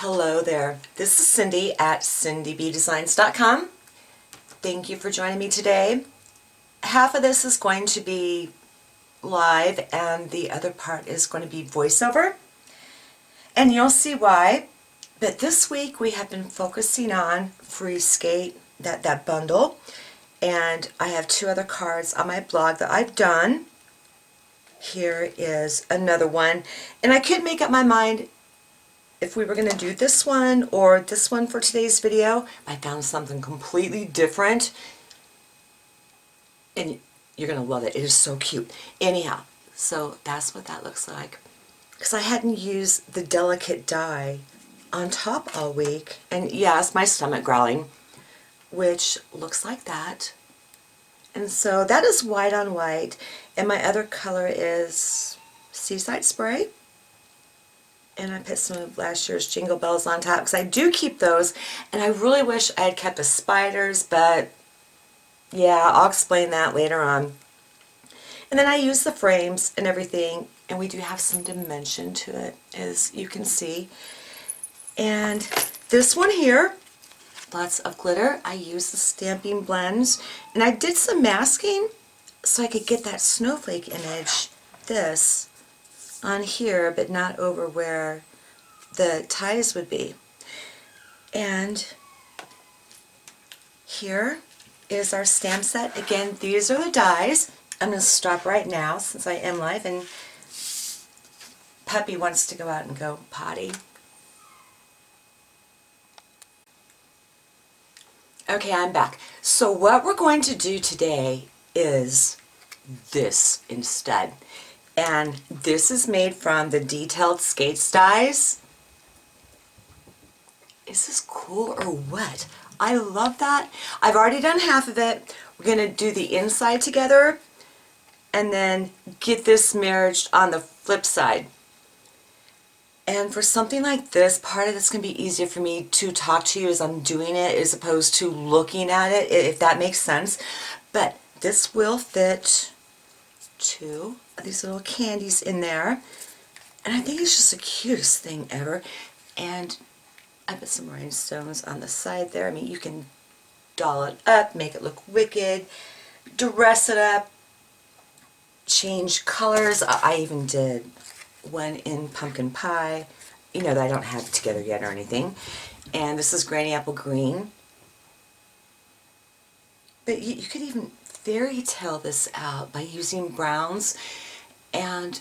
Hello there, this is Cindy at cindybdesigns.com. Thank you for joining me today. Half of this is going to be live and the other part is going to be voiceover. And you'll see why. But this week we have been focusing on Free Skate, that bundle. And I have two other cards on my blog that I've done. Here is another one. And I couldn't make up my mind if we were going to do this one or this one for today's video. I found something completely different and you're going to love it. It is so cute. Anyhow, so that's what that looks like. Because I hadn't used the delicate die on top all week. And yes, my stomach growling, which looks like that. And so that is white on white. And my other color is Seaside Spray. And I put some of last year's Jingle Bells on top because I do keep those, and I really wish I had kept the spiders, but yeah, I'll explain that later on. And then I use the frames and everything, and we do have some dimension to it, as you can see. And this one here, lots of glitter. I use the Stampin blends, and I did some masking so I could get that snowflake image, this, on here, but not over where the ties would be. And here is our stamp set. Again, these are the dies. I'm going to stop right now since I am live and Puppy wants to go out and go potty. Okay, I'm back. So what we're going to do today is this instead. And this is made from the Detailed Skates dies. Is this cool or what? I love that. I've already done half of it. We're going to do the inside together and then get this merged on the flip side. And for something like this, part of it's going to be easier for me to talk to you as I'm doing it as opposed to looking at it, if that makes sense. But this will fit two of these little candies in there, and I think it's just the cutest thing ever. And I put some rhinestones on the side there. I mean, you can doll it up, make it look wicked, dress it up, change colors. I even did one in pumpkin pie, you know, that I don't have together yet or anything. And this is Granny Apple Green. But you could even fairy tale this out by using browns. And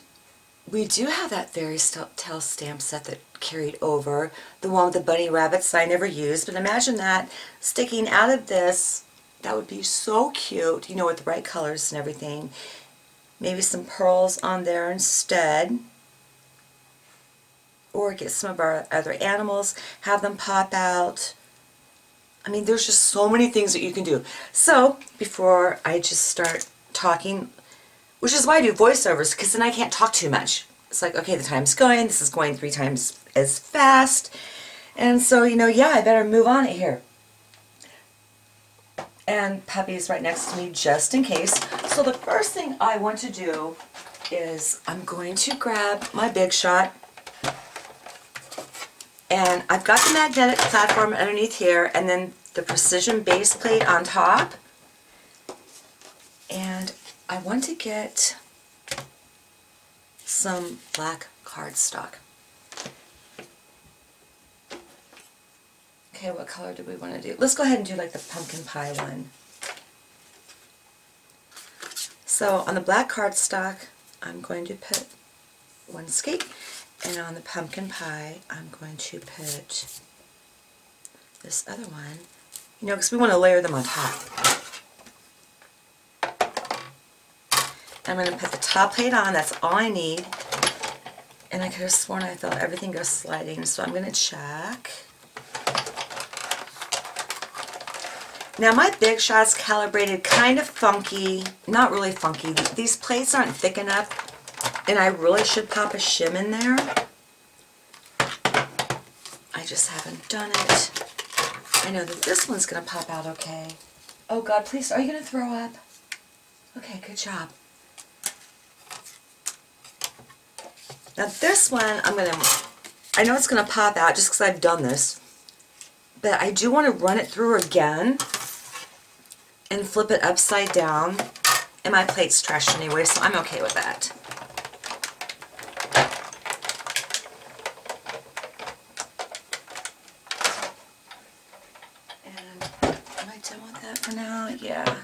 we do have that fairy tale stamp set that carried over, the one with the bunny rabbits I never used, but imagine that sticking out of this. That would be so cute, you know, with the bright colors and everything. Maybe some pearls on there instead, or get some of our other animals, have them pop out. I mean, there's just so many things that you can do. So, before I just start talking, which is why I do voiceovers, because then I can't talk too much. It's like, okay, the time's going, this is going 3 times as fast, and so, you know, yeah, I better move on it here. And Puppy's right next to me just in case. So the first thing I want to do is I'm going to grab my Big Shot. And I've got the magnetic platform underneath here, and then the precision base plate on top. And I want to get some black cardstock. Okay, what color do we want to do? Let's go ahead and do like the pumpkin pie one. So on the black cardstock, I'm going to put one skate. And on the pumpkin pie, I'm going to put this other one, you know, because we want to layer them on top. I'm going to put the top plate on, that's all I need. And I could have sworn I felt everything go sliding, so I'm going to check. Now my Big Shot's calibrated kind of funky, not really funky. These plates aren't thick enough. And I really should pop a shim in there. I just haven't done it. I know that this one's going to pop out okay. Oh God, please, are you going to throw up? Okay, good job. Now this one, I'm going to I know it's going to pop out just because I've done this, but I do want to run it through again and flip it upside down. And my plate's trashed anyway, so I'm okay with that. And am I done with that for now? Yeah.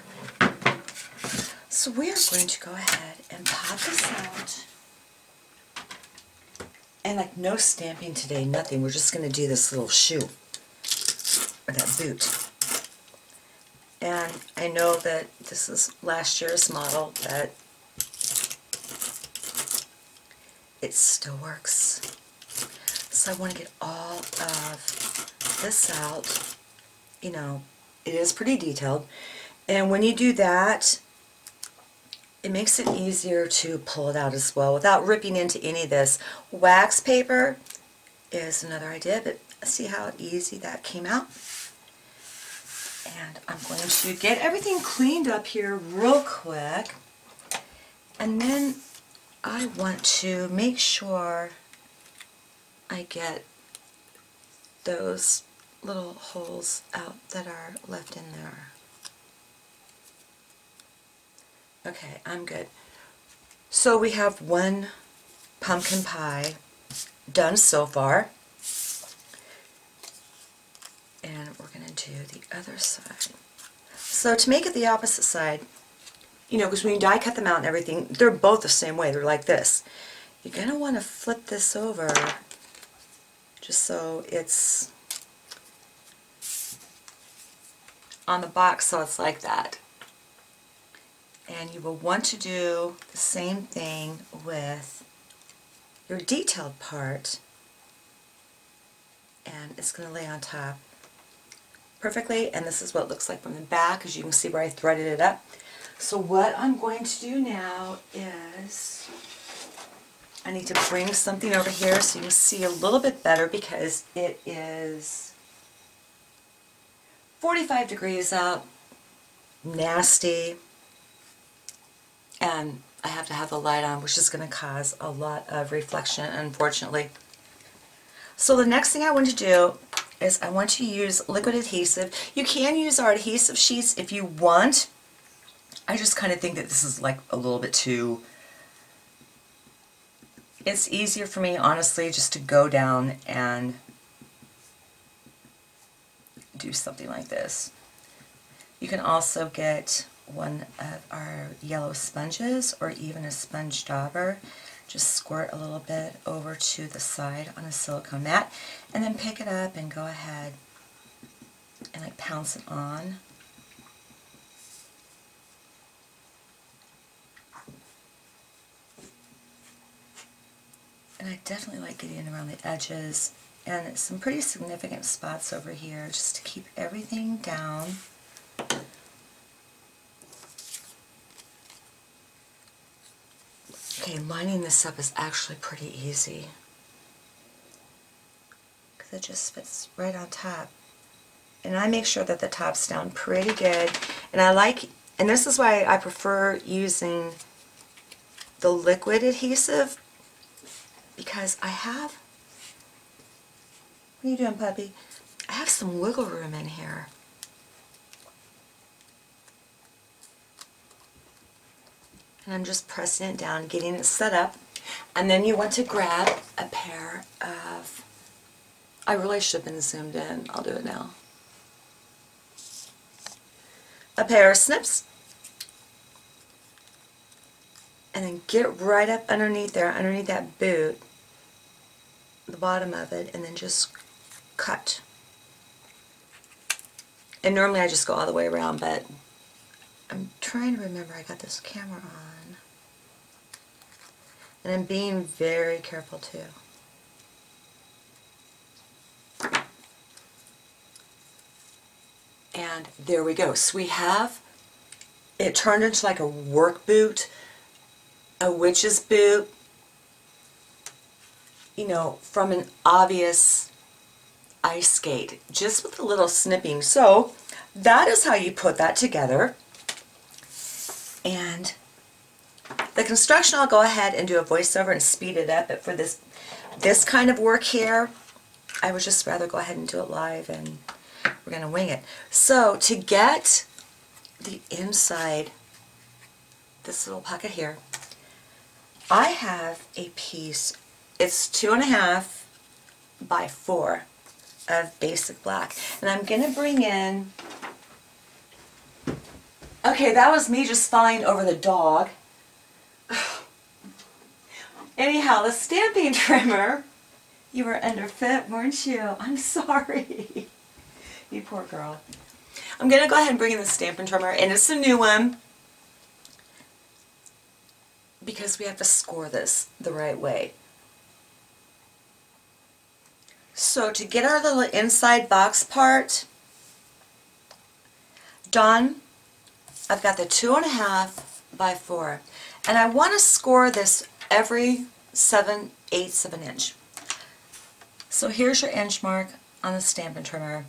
So we're going to go ahead and pop this out. And like no stamping today, nothing. We're just going to do this little shoe, or that boot. And I know that this is last year's model, but it still works. So I want to get all of this out. You know, it is pretty detailed. And when you do that, it makes it easier to pull it out as well without ripping into any of this. Wax paper is another idea, but see how easy that came out? And I'm going to get everything cleaned up here real quick. And then I want to make sure I get those little holes out that are left in there. Okay, I'm good. So we have one pumpkin pie done so far. And we're going to do the other side. So to make it the opposite side, you know, because when you die cut them out and everything, they're both the same way. They're like this. You're going to want to flip this over just so it's on the box, so it's like that. And you will want to do the same thing with your detailed part, and it's going to lay on top perfectly. And this is what it looks like from the back, as you can see where I threaded it up. So what I'm going to do now is I need to bring something over here so you can see a little bit better, because it is 45 degrees out, nasty, and I have to have the light on, which is going to cause a lot of reflection, unfortunately. So the next thing I want to do is I want to use liquid adhesive. You can use our adhesive sheets if you want. I just kind of think that this is like a little bit too... It's easier for me, honestly, just to go down and do something like this. You can also get one of our yellow sponges or even a sponge dauber. Just squirt a little bit over to the side on a silicone mat and then pick it up and go ahead and like pounce it on. And I definitely like getting around the edges and some pretty significant spots over here just to keep everything down. Okay, lining this up is actually pretty easy because it just fits right on top. And I make sure that the top's down pretty good. And I like, and this is why I prefer using the liquid adhesive, because I have, what are you doing, puppy? I have some wiggle room in here. And I'm just pressing it down, getting it set up. And then you want to grab a pair of, I really should have been zoomed in, I'll do it now. A pair of snips. And then get right up underneath there, underneath that boot, the bottom of it, and then just cut. And normally I just go all the way around, but I'm trying to remember I got this camera on. And I'm being very careful too. And there we go. So we have it turned into like a work boot, a witch's boot, you know, from an obvious ice skate, just with a little snipping. So that is how you put that together. And the construction, I'll go ahead and do a voiceover and speed it up, but for this this kind of work here, I would just rather go ahead and do it live, and we're going to wing it. So to get the inside, this little pocket here, I have a piece, it's 2.5 by 4 of basic black. And I'm going to bring in, okay, that was me just falling over the dog. Anyhow, the stamping trimmer, you were underfoot, weren't you? I'm sorry. You poor girl. I'm going to go ahead and bring in the stamping trimmer, and it's a new one because we have to score this the right way. So to get our little inside box part done, I've got the 2.5 by 4, and I want to score this every 7/8 of an inch. So here's your inch mark on the Stampin' trimmer.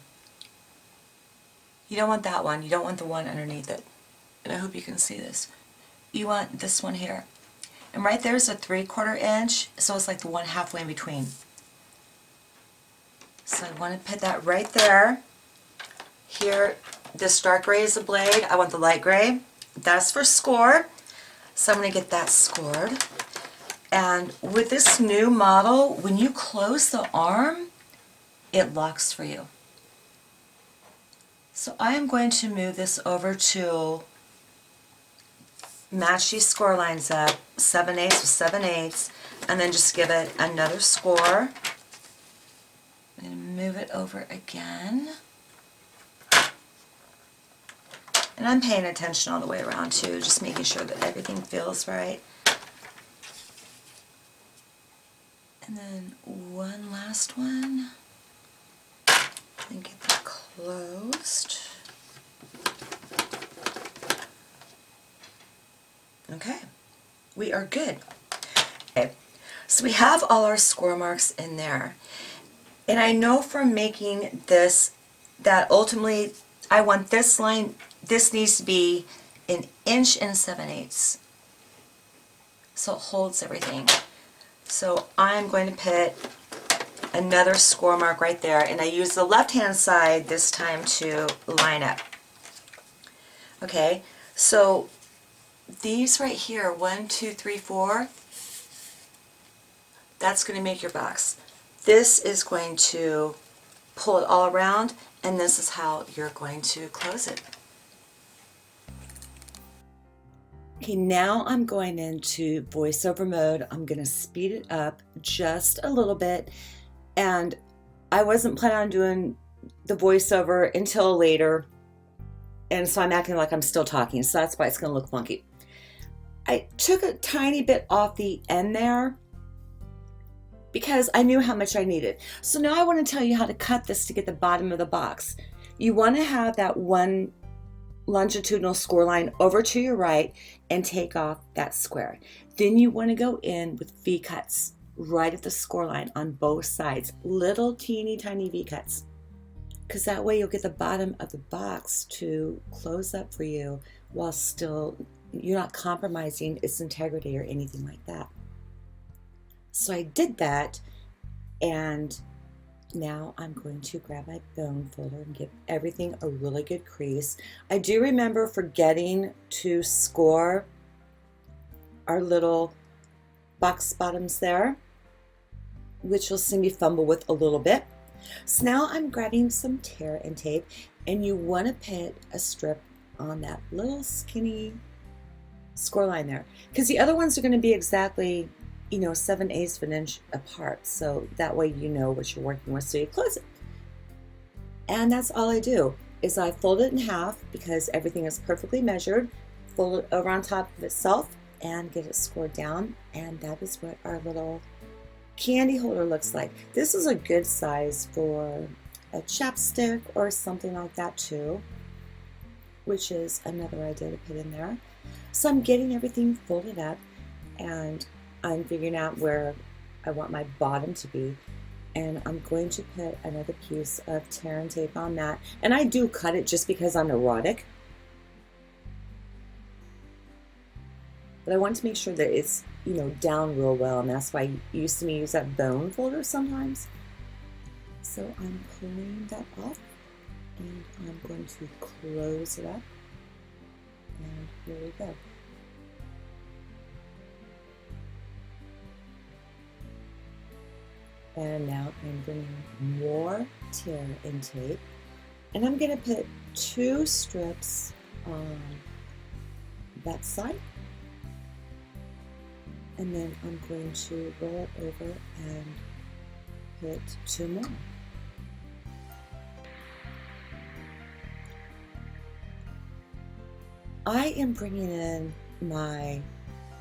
You don't want that one, you don't want the one underneath it. And I hope you can see this. You want this one here. And right there's a 3/4 inch, so it's like the one halfway in between. So I want to put that right there. Here, this dark gray is the blade. I want the light gray. That's for score. So I'm going to get that scored. And with this new model, when you close the arm, it locks for you. So I am going to move this over to match these score lines up, 7/8 with 7/8, and then just give it another score. I'm going to move it over again. And I'm paying attention all the way around too, just making sure that everything feels right. And then one last one. And get that closed. Okay, we are good. Okay, so we have all our score marks in there. And I know from making this that ultimately I want this line, this needs to be 1 inch and 7/8. So it holds everything. So I'm going to put another score mark right there, and I use the left hand side this time to line up. Okay, so these right here, 1, 2, 3, 4, that's going to make your box. This is going to pull it all around, and this is how you're going to close it. Okay, now I'm going into voiceover mode. I'm going to speed it up just a little bit, and I wasn't planning on doing the voiceover until later, and so I'm acting like I'm still talking, so that's why it's going to look funky. I took a tiny bit off the end there because I knew how much I needed. So now I want to tell you how to cut this to get the bottom of the box. You want to have that one longitudinal score line over to your right and take off that square. Then you want to go in with V cuts right at the score line on both sides, little teeny tiny V cuts, because that way you'll get the bottom of the box to close up for you while still you're not compromising its integrity or anything like that. So I did that, and now I'm going to grab my bone folder and give everything a really good crease. I do remember forgetting to score our little box bottoms there, which you'll see me fumble with a little bit. So now I'm grabbing some tear and tape, and you want to put a strip on that little skinny score line there, because the other ones are going to be exactly 7/8 of an inch apart, so that way you know what you're working with, so you close it. And that's all I do, is I fold it in half because everything is perfectly measured, fold it over on top of itself and get it scored down, and that is what our little candy holder looks like. This is a good size for a chapstick or something like that too, which is another idea to put in there. So I'm getting everything folded up, and I'm figuring out where I want my bottom to be, and I'm going to put another piece of tear and tape on that. And I do cut it just because I'm neurotic. but I want to make sure that it's, you know, down real well, and that's why you used to me use that bone folder sometimes. So I'm pulling that off, and I'm going to close it up, and here we go. And now I'm bringing more tear and tape, and I'm going to put 2 strips on that side, and then I'm going to roll it over and put 2 more. I am bringing in my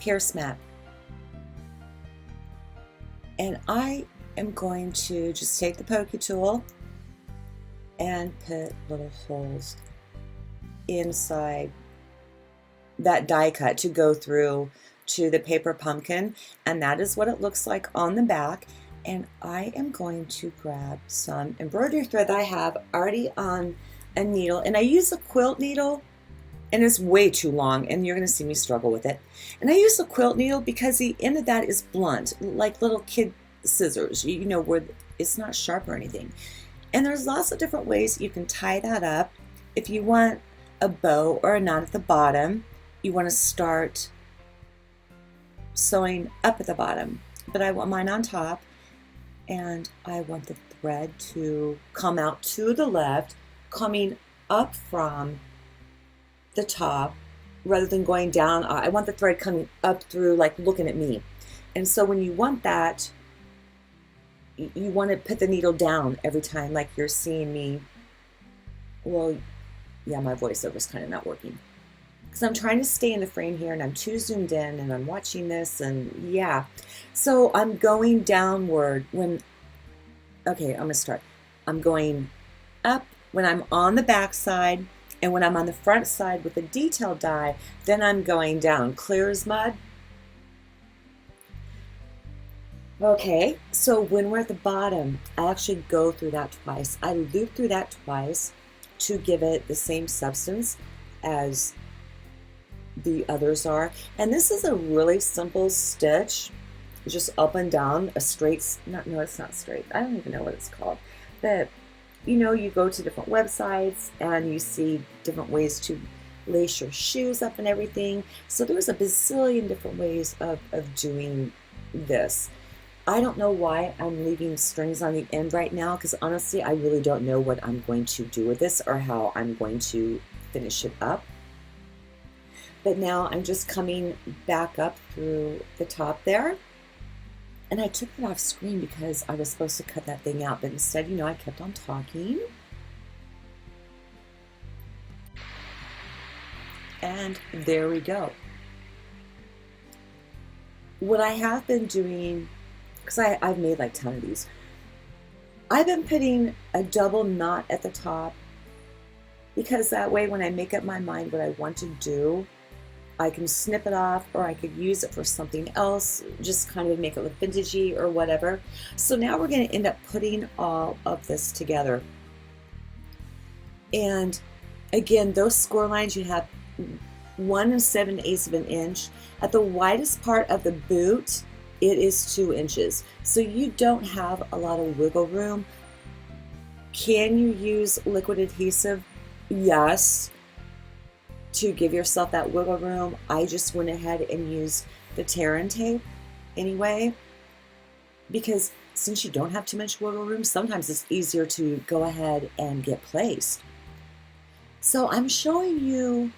Pierce mat, and I am going to just take the pokey tool and put little holes inside that die cut to go through to the paper pumpkin, and that is what it looks like on the back. And I am going to grab some embroidery thread that I have already on a needle, and I use a quilt needle, and it's way too long, and you're going to see me struggle with it. And I use a quilt needle because the end of that is blunt, like little kid scissors, you know, where it's not sharp or anything. And there's lots of different ways you can tie that up. If you want a bow or a knot at the bottom, you want to start sewing up at the bottom, but I want mine on top, and I want the thread to come out to the left, coming up from the top rather than going down. I want the thread coming up through, like looking at me. And so when you want that, you want to put the needle down every time, like you're seeing me. Well, yeah, my voiceover is kind of not working because I'm trying to stay in the frame here, and I'm too zoomed in, and I'm watching this, and yeah. So I'm going downward when, okay, I'm gonna start. I'm going up when I'm on the back side, and when I'm on the front side with the detail die, then I'm going down, clear as mud. Okay, so when we're at the bottom, I actually go through that twice. I loop through that twice to give it the same substance as the others are. And this is a really simple stitch, just up and down, a straight, no, it's not straight. I don't even know what it's called. But, you know, you go to different websites and you see different ways to lace your shoes up and everything. So there's a bazillion different ways of doing this. I don't know why I'm leaving strings on the end right now, because honestly, I really don't know what I'm going to do with this or how I'm going to finish it up. But now I'm just coming back up through the top there. And I took it off screen because I was supposed to cut that thing out, but instead, you know, I kept on talking. And there we go. What I have been doing, because I've made like 10 of these, I've been putting a double knot at the top, because that way when I make up my mind what I want to do, I can snip it off, or I could use it for something else, just kind of make it look vintagey or whatever. So now we're going to end up putting all of this together. And again, those score lines, you have 1 7/8 of an inch. At the widest part of the boot, it is 2 inches. So you don't have a lot of wiggle room. Can you use liquid adhesive? Yes. To give yourself that wiggle room, I just went ahead and used the tear and tape anyway, because since you don't have too much wiggle room, sometimes it's easier to go ahead and get placed. So I'm showing you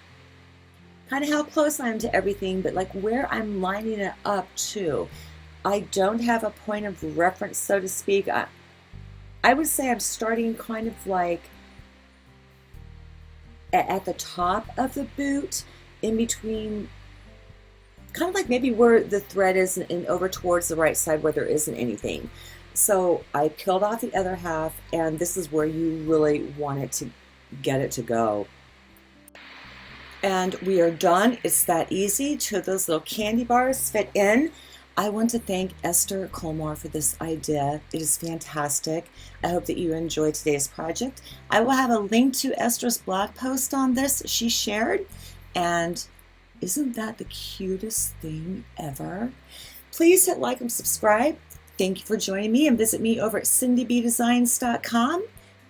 kind of how close I am to everything, but like where I'm lining it up to. I don't have a point of reference, so to speak. I would say I'm starting kind of like at the top of the boot, in between, kind of like maybe where the thread is and over towards the right side where there isn't anything. So I peeled off the other half, and this is where you really want it to get it to go. And we are done. It's that easy. 2 of those little candy bars fit in. I want to thank Esther Collmar for this idea. It is fantastic. I hope that you enjoyed today's project. I will have a link to Esther's blog post on this she shared, and Isn't that the cutest thing ever? Please hit like and subscribe. Thank you for joining me, and visit me over at cindybdesigns.com.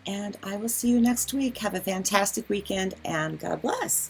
And I will see you next week. Have a fantastic weekend, and God bless.